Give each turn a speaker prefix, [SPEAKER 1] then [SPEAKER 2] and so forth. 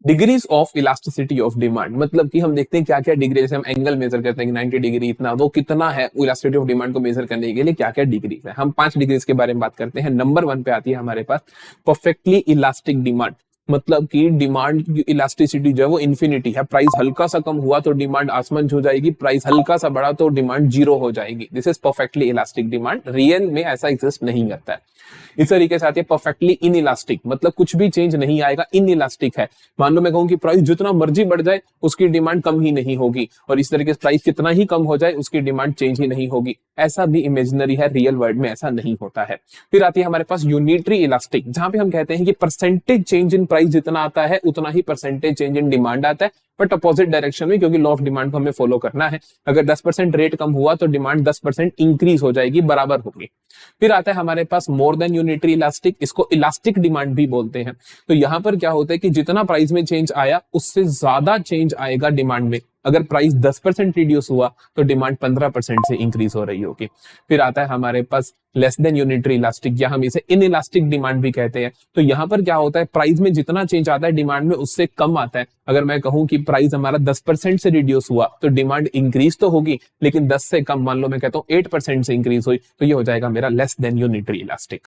[SPEAKER 1] Degrees of elasticity of demand, मतलब कि हम देखते हैं क्या क्या डिग्री, जैसे हम एंगल मेजर करते हैं कि 90 डिग्री इतना, वो कितना है इलास्टिसिटी ऑफ डिमांड को मेजर करने के लिए क्या क्या डिग्रीज है। हम 5 डिग्रीज के बारे में बात करते हैं। नंबर 1 पे आती है हमारे पास परफेक्टली इलास्टिक डिमांड, मतलब कि डिमांड की इलास्टिसिटी जो है वो इन्फिनिटी है। प्राइस हल्का सा कम हुआ तो डिमांड आसमान छू जाएगी, प्राइस हल्का सा बढ़ा तो डिमांड जीरो हो जाएगी। This is perfectly elastic demand. Real में ऐसा एग्जिस्ट नहीं करता है। इस तरीके से आती है परफेक्टली इन इलास्टिक, मतलब कुछ भी चेंज नहीं आएगा, इन इलास्टिक है। मान लो मैं कहूं कि प्राइस जितना मर्जी बढ़ जाए उसकी डिमांड कम ही नहीं होगी, और इस तरीके से प्राइस कितना ही कम हो जाए उसकी डिमांड चेंज ही नहीं होगी। ऐसा भी इमेजिनरी है, रियल वर्ल्ड में ऐसा नहीं होता है। फिर आती है हमारे पास यूनिटरी इलास्टिक, जहां पे हम कहते हैं कि परसेंटेज चेंज इन प्राइस जितना आता है उतना ही परसेंटेज चेंज इन डिमांड आता है, बट अपोजिट डायरेक्शन में, क्योंकि लॉ ऑफ डिमांड को हमें फॉलो करना है। अगर 10% रेट कम हुआ तो डिमांड 10% इंक्रीज हो जाएगी, बराबर होगी। फिर आता है हमारे पास मोर देन यूनिटरी इलास्टिक, इसको इलास्टिक डिमांड भी बोलते हैं। तो यहां पर क्या होता है कि जितना प्राइस में चेंज आया उससे ज्यादा चेंज आएगा डिमांड में। अगर प्राइस 10% रिड्यूस हुआ तो डिमांड 15% से इंक्रीज हो रही होगी। फिर आता है हमारे पास लेस देन यूनिटरी इलास्टिक, या हम इसे इन इलास्टिक डिमांड भी कहते हैं। तो यहां पर क्या होता है, प्राइस में जितना चेंज आता है डिमांड में उससे कम आता है। अगर मैं कहूं कि प्राइस हमारा 10% से रिड्यूस हुआ तो डिमांड इंक्रीज तो होगी, लेकिन 10 से कम, मान लो मैं कहता हूं 8% से इंक्रीज हुई, तो ये हो जाएगा मेरा लेस देन यूनिटरी इलास्टिक।